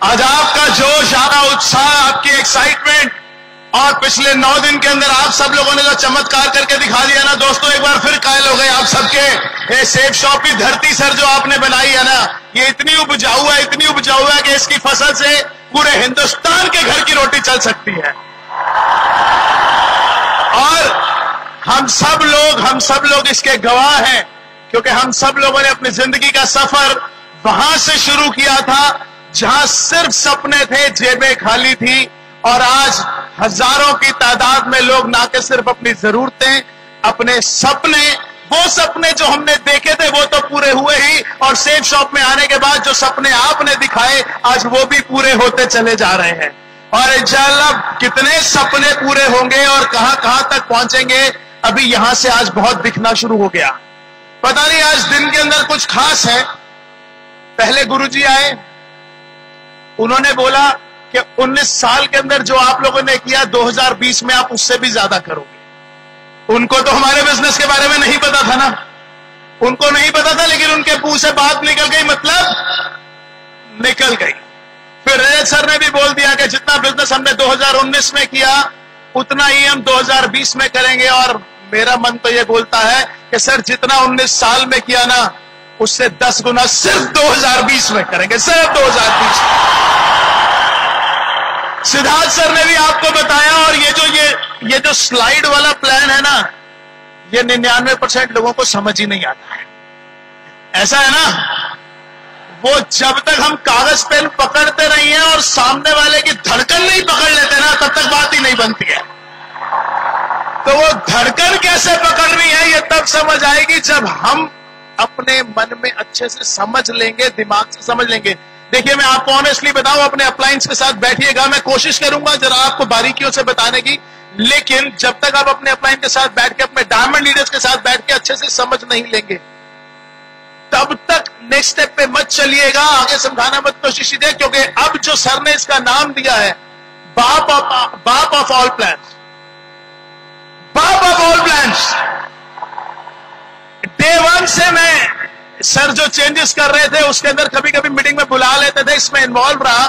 आज आपका जोश, आपका उत्साह, आपकी एक्साइटमेंट और पिछले 9 दिन के अंदर आप सब लोगों ने जो चमत्कार करके दिखा दिया ना दोस्तों, एक बार फिर कायल हो गए आप सबके। ये सेब शॉप की धरती सर जो आपने बनाई है ना, ये इतनी उपजाऊ है, इतनी उपजाऊ है कि इसकी फसल से पूरे हिंदुस्तान के घर की रोटी चल सकती है। और हम सब लोग इसके गवाह हैं, क्योंकि हम सब लोगों ने अपनी जिंदगी का सफर वहां से शुरू किया था जहां सिर्फ सपने थे, जेबें खाली थी, और आज हजारों की तादाद में लोग ना कि सिर्फ अपनी जरूरतें, अपने सपने, वो सपने जो हमने देखे थे वो तो पूरे हुए ही, और सेब शॉप में आने के बाद जो सपने आपने दिखाए आज वो भी पूरे होते चले जा रहे हैं। और इंशाअल्लाह कितने सपने पूरे होंगे और कहां कहां तक पहुंचेंगे, अभी यहां से आज बहुत दिखना शुरू हो गया। पता नहीं आज दिन के अंदर कुछ खास है। पहले गुरुजी आए, उन्होंने बोला कि 19 साल के अंदर जो आप लोगों ने किया 2020 में आप उससे भी ज्यादा करोगे। उनको तो हमारे बिजनेस के बारे में नहीं पता था ना, उनको नहीं पता था, लेकिन उनके मुंह से बात निकल गई, मतलब निकल गई। फिर रजत सर ने भी बोल दिया कि जितना बिजनेस हमने 2019 में किया उतना ही हम 2020 में करेंगे। और मेरा मन तो ये बोलता है कि सर जितना 19 साल में किया ना उससे 10 गुना सिर्फ 2020 में करेंगे, सिर्फ 2020 में। सिद्धार्थ सर ने भी आपको बताया, और ये जो स्लाइड वाला प्लान है ना, ये 99% लोगों को समझ ही नहीं आता है। ऐसा है ना, वो जब तक हम कागज पेन पकड़ते नहीं है और सामने वाले की धड़कन नहीं पकड़ लेते ना, तब तक बात ही नहीं बनती है। तो वो धड़कन कैसे पकड़नी है ये तब समझ आएगी जब हम अपने मन में अच्छे से समझ लेंगे, दिमाग से समझ लेंगे। देखिए मैं आपको ऑनेस्टली बताऊं, अपने अप्लायंस के साथ बैठिएगा, मैं कोशिश करूंगा जरा आपको बारीकियों से बताने की, लेकिन जब तक आप अपने अप्लायंस के साथ बैठ के, अपने डायमंड लीडर्स के साथ बैठ के अच्छे से समझ नहीं लेंगे, तब तक नेक्स्ट स्टेप पे मत चलिएगा, आगे समझाना मत कोशिश कीजिए। क्योंकि अब जो सर ने इसका नाम दिया है बाप ऑफ ऑल प्लान्स, बाप ऑफ ऑल प्लान्स। डे 1 से मैं सर जो चेंजेस कर रहे थे उसके अंदर कभी कभी मीटिंग में बुला लेते थे, इसमें इन्वॉल्व रहा।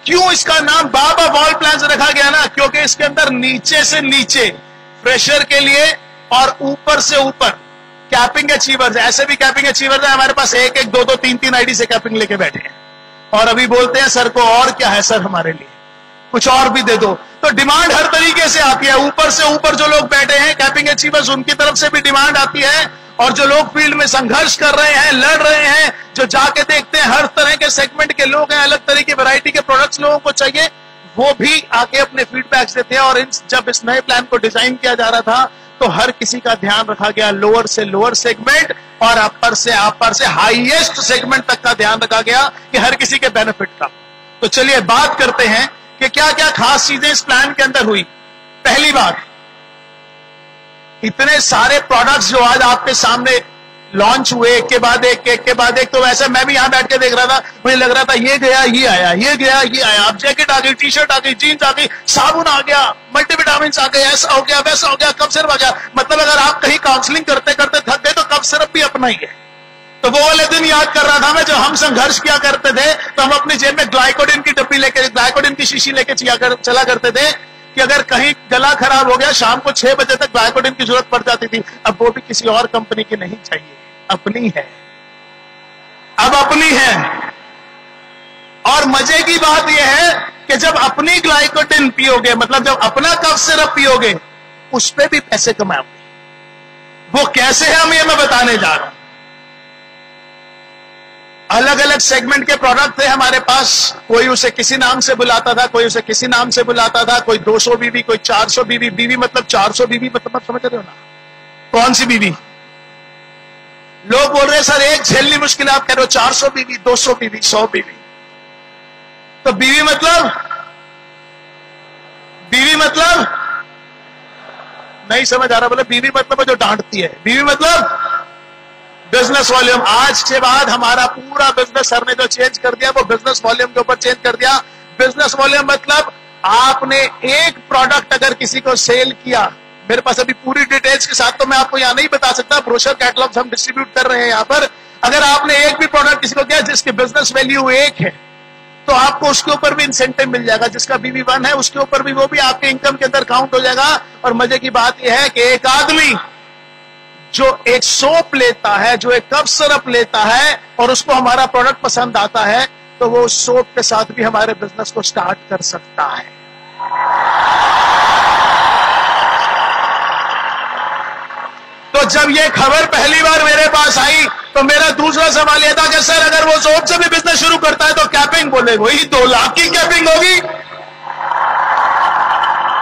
क्यों इसका नाम बाप ऑफ ऑल प्लान्स रखा गया ना, क्योंकि इसके अंदर नीचे से नीचे फ्रेशर के लिए और ऊपर से ऊपर कैपिंग अचीवर्स, ऐसे भी कैपिंग अचीवर्स है हमारे पास, 1-1, 2-2, 3-3 आईडी से कैपिंग लेके बैठे हैं, और अभी बोलते हैं सर को और क्या है सर, हमारे लिए कुछ और भी दे दो। तो डिमांड हर तरीके से आती है, ऊपर से ऊपर जो लोग बैठे हैं कैपिंग अचीवर्स, उनकी तरफ से भी डिमांड आती है, और जो लोग फील्ड में संघर्ष कर रहे हैं, लड़ रहे हैं, जो जाके देखते हैं, हर तरह के सेगमेंट के लोग हैं, अलग तरह की वैरायटी के प्रोडक्ट्स लोगों को चाहिए, वो भी आके अपने फीडबैक्स देते हैं। और जब इस नए प्लान को डिजाइन किया जा रहा था तो हर किसी का ध्यान रखा गया, लोअर से लोअर सेगमेंट और अपर से हाईएस्ट सेगमेंट तक का ध्यान रखा गया कि हर किसी के बेनिफिट का। तो चलिए बात करते हैं कि क्या क्या खास चीजें इस प्लान के अंदर हुई। पहली बात, इतने सारे प्रोडक्ट्स जो आज आपके सामने लॉन्च हुए, एक के बाद एक, तो वैसे मैं भी यहां बैठ के देख रहा था, मुझे लग रहा था ये गया ये आया, ये गया ये आया, अब जैकेट आ गई, टी शर्ट आ गई, जीन्स आ गई, साबुन आ गया, मल्टीविटामिन आ गए, ऐसा हो गया वैसा हो गया, कब सिर्फ आ गया। मतलब अगर आप कहीं काउंसलिंग करते करते थक गए तो कब सिर्फ भी अपना ही है। तो वो वाले दिन याद कर रहा था मैं, जब हम संघर्ष किया करते थे तो हम अपनी जेब में ग्लाइकोडिन की डब्बी लेके, ग्लाइकोडिन की शीशी लेके चला करते थे कि अगर कहीं गला खराब हो गया शाम को 6 बजे तक ग्लाइकोडिन की जरूरत पड़ जाती थी। अब वो भी किसी और कंपनी की नहीं चाहिए, अपनी है, अब अपनी है। और मजे की बात यह है कि जब अपनी ग्लाइकोडिन पियोगे, मतलब जब अपना कफ सिरप पियोगे, उस पे भी पैसे कमाओगे। वो कैसे है हम ये मैं बताने जा रहा हूं। अलग अलग सेगमेंट के प्रोडक्ट थे हमारे पास, कोई उसे किसी नाम से बुलाता था, कोई उसे किसी नाम से बुलाता था, कोई 200 बीवी, कोई 400 बीवी। बीवी मतलब 400 बीवी मतलब आप समझ रहे हो ना, कौन सी बीवी? लोग बोल रहे हैं सर एक झेलनी मुश्किल है, आप कह रहे हो 400 बीवी, 200 बीवी, 100 बीवी। तो बीवी मतलब नहीं समझ आ रहा, बोले बीवी मतलब जो डांटती है, बीवी मतलब बिजनेस वॉल्यूम। आज के बाद हमारा पूरा बिजनेस सर ने जो चेंज कर दिया वो बिजनेस वॉल्यूम के ऊपर चेंज कर दिया। बिजनेस वॉल्यूम मतलब आपने एक प्रोडक्ट अगर किसी को सेल किया, मेरे पास अभी पूरी डिटेल्स के साथ तो मैं आपको यहां नहीं बता सकता, ब्रोशर कैटलॉग्स हम डिस्ट्रीब्यूट कर रहे हैं यहां पर। अगर आपने एक भी प्रोडक्ट किसी को किया जिसकी बिजनेस वैल्यू 1 है, तो आपको उसके ऊपर भी इंसेंटिव मिल जाएगा। जिसका BB1 है उसके ऊपर भी वो भी आपके इनकम के अंदर काउंट हो जाएगा। और मजे की बात यह है कि एक आदमी जो एक सोप लेता है, जो एक कफ सिरप लेता है और उसको हमारा प्रोडक्ट पसंद आता है, तो वो उस सोप के साथ भी हमारे बिजनेस को स्टार्ट कर सकता है। तो जब ये खबर पहली बार मेरे पास आई तो मेरा दूसरा सवाल यह था कि सर अगर वो सोप से भी बिजनेस शुरू करता है तो कैपिंग बोले वही 2 लाख की कैपिंग होगी।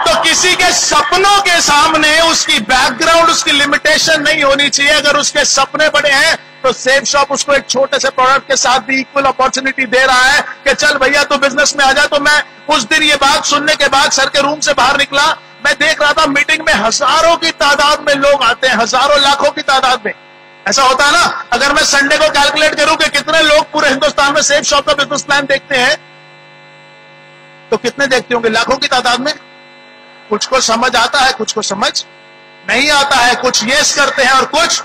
तो किसी के सपनों के सामने उसकी बैकग्राउंड, उसकी लिमिटेशन नहीं होनी चाहिए। अगर उसके सपने बड़े हैं तो सेफ शॉप उसको एक छोटे से प्रोडक्ट के साथ भी इक्वल अपॉर्चुनिटी दे रहा है कि चल भैया तो बिजनेस में आ जा। तो मैं उस दिन ये बात सुनने के बाद सर के रूम से बाहर निकला, मैं देख रहा था मीटिंग में हजारों की तादाद में लोग आते हैं, हजारों लाखों की तादाद में। ऐसा होता है ना, अगर मैं संडे को कैलकुलेट करूं कि कितने लोग पूरे हिंदुस्तान में सेफ शॉप का बिजनेस प्लान देखते हैं, तो कितने देखते होंगे? लाखों की तादाद में। कुछ को समझ आता है, कुछ को समझ नहीं आता है, कुछ यस करते हैं और कुछ।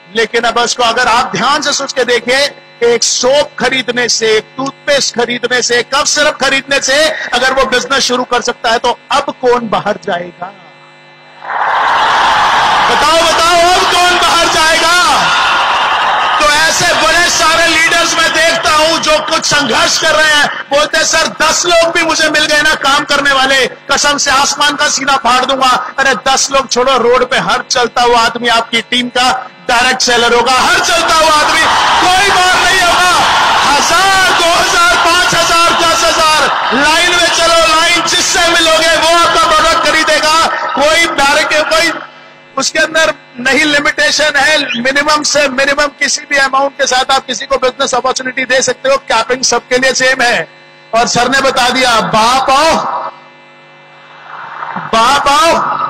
लेकिन अब उसको अगर आप ध्यान से सोच के देखिए, एक सोप खरीदने से, एक टूथपेस्ट खरीदने से, एक कफ सिरप खरीदने से अगर वो बिजनेस शुरू कर सकता है तो अब कौन बाहर जाएगा? बताओ बताओ, अब कौन बाहर जाएगा? तो ऐसे बड़े सारे लीडर्स मैं देखता हूं जो कुछ संघर्ष कर रहे हैं, बोलते हैं सर 10 लोग भी मुझे मिल गए ना काम करने वाले, कसम से आसमान का सीना फाड़ दूंगा। अरे 10 लोग छोड़ो, रोड पे हर चलता हुआ आदमी आपकी टीम का डायरेक्ट सेलर होगा। हर चलता हुआ आदमी, कोई बात नहीं होगा। 1000, 2000, 5000, 10,000 लाइन में चलो, लाइन जिससे मिलोगे वो आपका प्रोडक्ट खरीदेगा। कोई डायरेक्ट, कोई उसके अंदर नहीं लिमिटेशन है। मिनिमम से मिनिमम किसी भी अमाउंट के साथ आप किसी को बिजनेस अपॉर्चुनिटी दे सकते हो। कैपिंग सबके लिए सेम है। और सर ने बता दिया, बाप आओ, बाप आओ।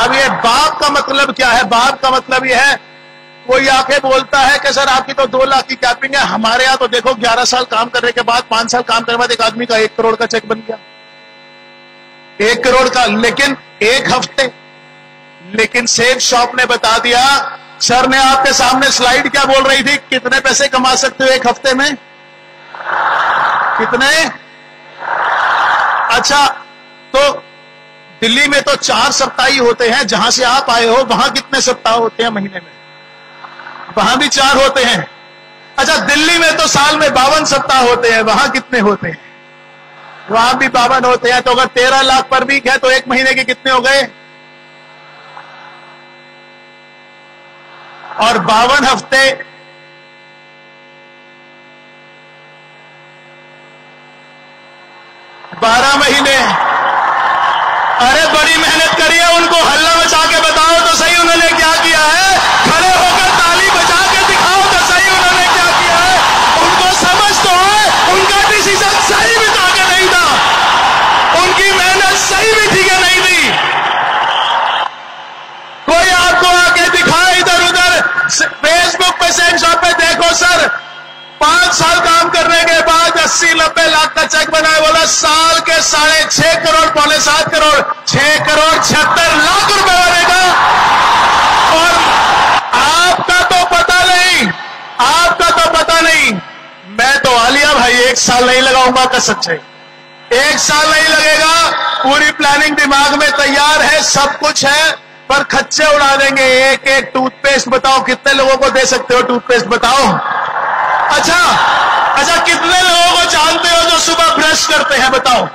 अब ये बाप का मतलब क्या है? बाप का मतलब ये है, कोई आके बोलता है कि सर आपकी तो 2 लाख की कैपिंग है। हमारे यहां तो देखो 11 साल काम करने के बाद, 5 साल काम करने के बाद एक आदमी का 1 करोड़ का चेक बन गया, 1 करोड़ का, लेकिन 1 हफ्ते। लेकिन सेफ शॉप ने बता दिया, सर ने आपके सामने स्लाइड क्या बोल रही थी, कितने पैसे कमा सकते हो 1 हफ्ते में? कितने? अच्छा, तो दिल्ली में तो 4 सप्ताह ही होते हैं, जहां से आप आए हो वहां कितने सप्ताह होते हैं महीने में? वहां भी 4 होते हैं। अच्छा, दिल्ली में तो साल में 52 सप्ताह होते हैं, वहां कितने होते हैं? वहां भी 52 होते हैं। तो अगर 13 लाख पर वीक है तो 1 महीने के कितने हो गए? और 52 हफ्ते, 12 महीने। अरे बड़ी मेहनत करी है, उनको हल्ला मचा के बताओ तो सही उन्होंने क्या किया है। खड़े होकर ताली बजा के दिखाओ तो सही उन्होंने क्या किया है। उनको समझ तो है, उनका डिसीजन सही भी था कि नहीं था, उनकी मेहनत सही भी थी कि नहीं थी। कोई आपको आके दिखाए इधर उधर फेसबुक पे, सेफ शॉप पे, देखो सर 5 साल काम करने के बाद 80-90 लाख का चेक बना है। बोला साल के 6.5 करोड़, 7.25 करोड़, 6 करोड़ 76 लाख रुपए बनेगा। और आपका तो पता नहीं, आपका तो पता नहीं। मैं तो आलिया भाई 1 साल नहीं लगाऊंगा कसम से, 1 साल नहीं लगेगा। पूरी प्लानिंग दिमाग में तैयार है, सब कुछ है, पर खच्चे उड़ा देंगे। एक टूथपेस्ट बताओ कितने लोगों को दे सकते हो? टूथपेस्ट बताओ। अच्छा, कितने लोगों को जानते हो जो सुबह ब्रश करते हैं? बताओ।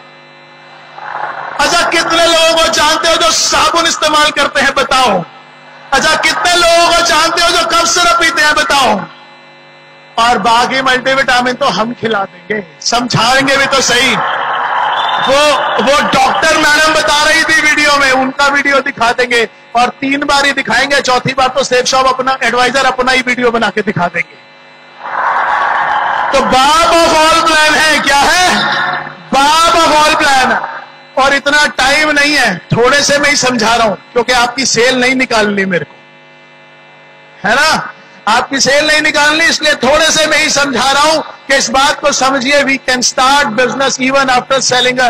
अच्छा, कितने लोगों को जानते हो जो साबुन इस्तेमाल करते हैं? बताओ। अच्छा, कितने लोगों को जानते हो जो कफ सिरप पीते हैं? बताओ। और बाकी मल्टीविटामिन तो हम खिला देंगे, समझाएंगे भी तो सही। वो डॉक्टर मैडम बता रही थी वीडियो में, उनका वीडियो दिखा देंगे और 3 बार ही दिखाएंगे, चौथी बार तो सेफ शॉप अपना एडवाइजर अपना ही वीडियो बना के दिखा देंगे। तो बाप ऑफ ऑल प्लान है, क्या है? बाप ऑफ ऑल प्लान। और इतना टाइम नहीं है, थोड़े से मैं ही समझा रहा हूं, क्योंकि आपकी सेल नहीं निकालनी मेरे को, है ना, आपकी सेल नहीं निकालनी, इसलिए थोड़े से मैं ही समझा रहा हूं कि इस बात को समझिए। We can start business even after selling a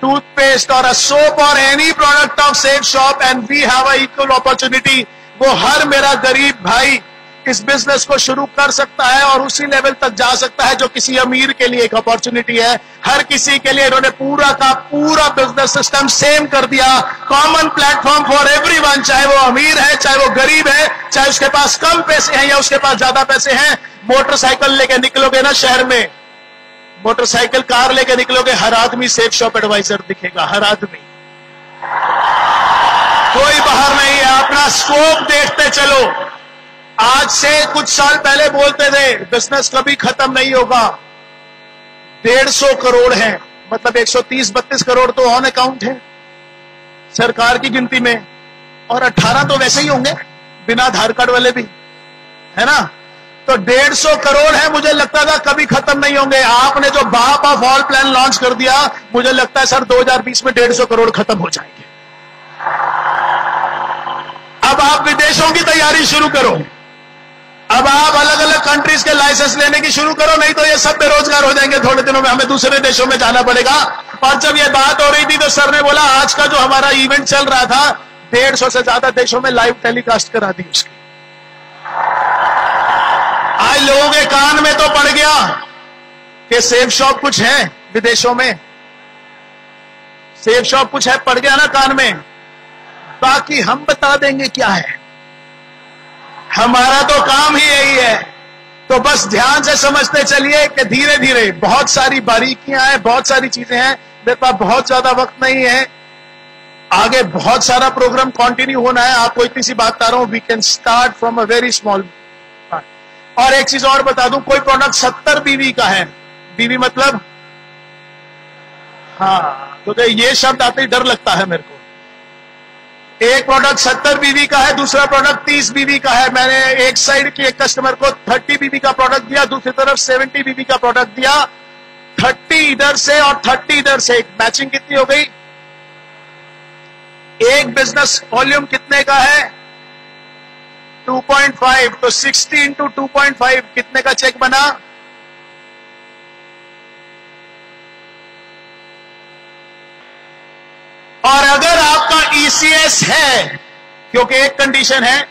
toothpaste और अ सोप और any product of Safe Shop and we have a equal opportunity. वो हर मेरा गरीब भाई इस बिजनेस को शुरू कर सकता है और उसी लेवल तक जा सकता है जो किसी अमीर के लिए एक अपॉर्चुनिटी है। हर किसी के लिए इन्होंने पूरा का पूरा बिजनेस सिस्टम सेम कर दिया, कॉमन प्लेटफॉर्म फॉर एवरीवन, चाहे वो अमीर है, चाहे वो गरीब है, चाहे उसके पास कम पैसे हैं या उसके पास ज्यादा पैसे हैं। मोटरसाइकिल लेके निकलोगे ना शहर में, मोटरसाइकिल कार लेके निकलोगे, हर आदमी सेफ शॉप एडवाइजर दिखेगा, हर आदमी, कोई बाहर नहीं है। अपना स्कोप देखते चलो। आज से कुछ साल पहले बोलते थे बिजनेस कभी खत्म नहीं होगा। 150 करोड़ है, मतलब 130-32 करोड़ तो ऑन अकाउंट है सरकार की गिनती में, और 18 तो वैसे ही होंगे बिना आधार कार्ड वाले भी, है ना। तो 150 करोड़ है, मुझे लगता था कभी खत्म नहीं होंगे। आपने जो बाप ऑफ ऑल प्लान लॉन्च कर दिया, मुझे लगता है सर 2020 में 150 करोड़ खत्म हो जाएंगे। अब आप विदेशों की तैयारी शुरू करो, अब आप अलग अलग कंट्रीज के लाइसेंस लेने की शुरू करो, नहीं तो ये सब बेरोजगार हो जाएंगे। थोड़े दिनों में हमें दूसरे देशों में जाना पड़ेगा। और जब ये बात हो रही थी तो सर ने बोला आज का जो हमारा इवेंट चल रहा था 150 से ज्यादा देशों में लाइव टेलीकास्ट करा दी उसकी। आज लोगों के कान में तो पड़ गया कि सेफ शॉप कुछ है विदेशों में, सेफ शॉप कुछ है, पड़ गया ना कान में। बाकी हम बता देंगे क्या है, हमारा तो काम ही यही है। तो बस ध्यान से समझते चलिए कि धीरे धीरे बहुत सारी बारीकियां हैं, बहुत सारी चीजें हैं। मेरे पास बहुत ज्यादा वक्त नहीं है, आगे बहुत सारा प्रोग्राम कंटिन्यू होना है। आपको इतनी सी बात बता रहा हूं, we can start from a very small. और एक चीज और बता दूं, कोई प्रोडक्ट 70 बीवी का है, बीवी मतलब, हाँ, क्योंकि ये शब्द आते ही डर लगता है मेरे को। एक प्रोडक्ट 70 बीवी का है, दूसरा प्रोडक्ट 30 बीवी का है। मैंने एक साइड के एक कस्टमर को 30 बीवी का प्रोडक्ट दिया, दूसरी तरफ 70 बीवी का प्रोडक्ट दिया। 30 इधर से और 30 इधर से, मैचिंग कितनी हो गई? एक बिजनेस वॉल्यूम कितने का है? 2.5, तो 60 इंटू 2.5 कितने का चेक बना? और अगर आपका ईसीएस है, क्योंकि एक कंडीशन है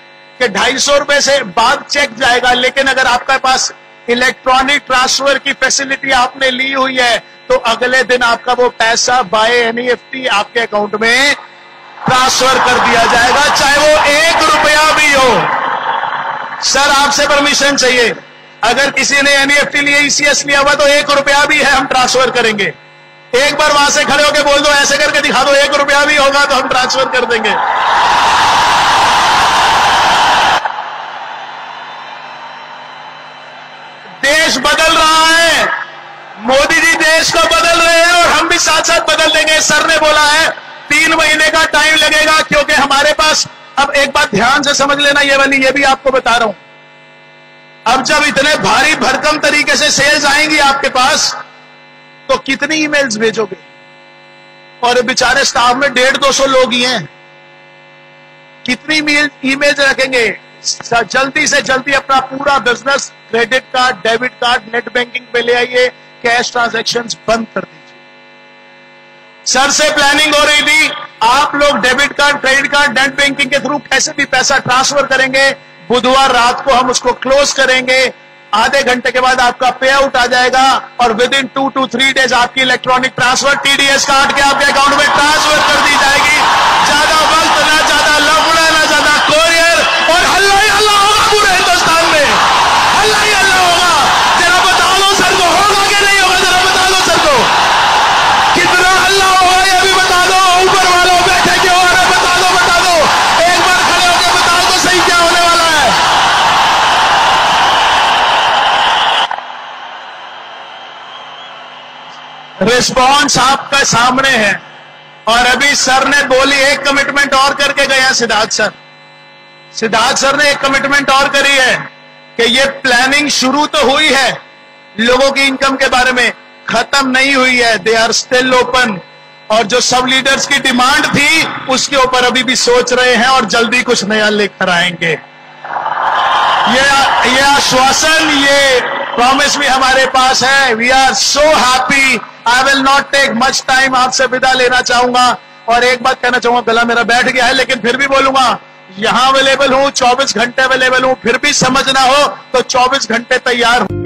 कि 250 रुपए से बाद चेक जाएगा, लेकिन अगर आपके पास इलेक्ट्रॉनिक ट्रांसफर की फैसिलिटी आपने ली हुई है तो अगले दिन आपका वो पैसा बाय एनईएफटी आपके अकाउंट में ट्रांसफर कर दिया जाएगा, चाहे वो 1 रुपया भी हो। सर आपसे परमिशन चाहिए, अगर किसी ने एनईएफटी लिए, ईसीएस लिया हुआ, तो 1 रुपया भी है हम ट्रांसफर करेंगे। एक बार वहां से खड़े होकर बोल दो, ऐसे करके दिखा दो, 1 रुपया भी होगा तो हम ट्रांसफर कर देंगे। देश बदल रहा है, मोदी जी देश को बदल रहे हैं और हम भी साथ साथ बदल देंगे। सर ने बोला है 3 महीने का टाइम लगेगा, क्योंकि हमारे पास, अब एक बात ध्यान से समझ लेना, ये वाली, ये भी आपको बता रहा हूं। अब जब इतने भारी भरकम तरीके से सेल्स आएंगी आपके पास, तो कितनी ईमेल्स भेजोगे? और बेचारे स्टाफ में 150-200 लोग ही हैं, कितनी ईमेल्स रखेंगे? जल्दी से जल्दी अपना पूरा business credit card, debit card, net banking पे ले आइए, कैश ट्रांजैक्शंस बंद कर दीजिए। सर से प्लानिंग हो रही थी, आप लोग debit card, credit card, net banking के थ्रू कैसे भी पैसा ट्रांसफर करेंगे, बुधवार रात को हम उसको क्लोज करेंगे, आधे घंटे के बाद आपका पे आउट आ जाएगा और विद इन 2 to 3 डेज आपकी इलेक्ट्रॉनिक ट्रांसफर टीडीएस काट के आपके अकाउंट में ट्रांसफर कर दी जाएगी। ज्यादा वक्त ना, ज्यादा लफड़ा ना, ज्यादा कोरियर, और हल्ला ही हल्ला होगा पूरे हिंदुस्तान में, हल्ला ही हल्ला होगा। जरा बता दो सर को, होगा कि नहीं होगा? जरा बता दो सर को, कितना हल्ला होगा ये भी बता दो। ऊपर वालों बैठे क्यों हो रहे, बता दो, बता दो, एक बार खड़े होकर बता दो सही क्या होने वाला है। रिस्पॉन्स आपका सामने है। और अभी सर ने बोली, एक कमिटमेंट और करके गए हैं सिद्धार्थ सर ने एक कमिटमेंट और करी है कि ये प्लानिंग शुरू तो हुई है, लोगों की इनकम के बारे में, खत्म नहीं हुई है, दे आर स्टिल ओपन। और जो सब लीडर्स की डिमांड थी उसके ऊपर अभी भी सोच रहे हैं और जल्दी कुछ नया लेकर आएंगे। ये आश्वासन, ये प्रॉमिस भी हमारे पास है। We are so happy. I will not take much time, आपसे विदा लेना चाहूंगा। और एक बात कहना चाहूंगा, गला मेरा बैठ गया है लेकिन फिर भी बोलूंगा, यहां अवेलेबल हूं, 24 घंटे अवेलेबल हूं, फिर भी समझ ना हो तो 24 घंटे तैयार हूं।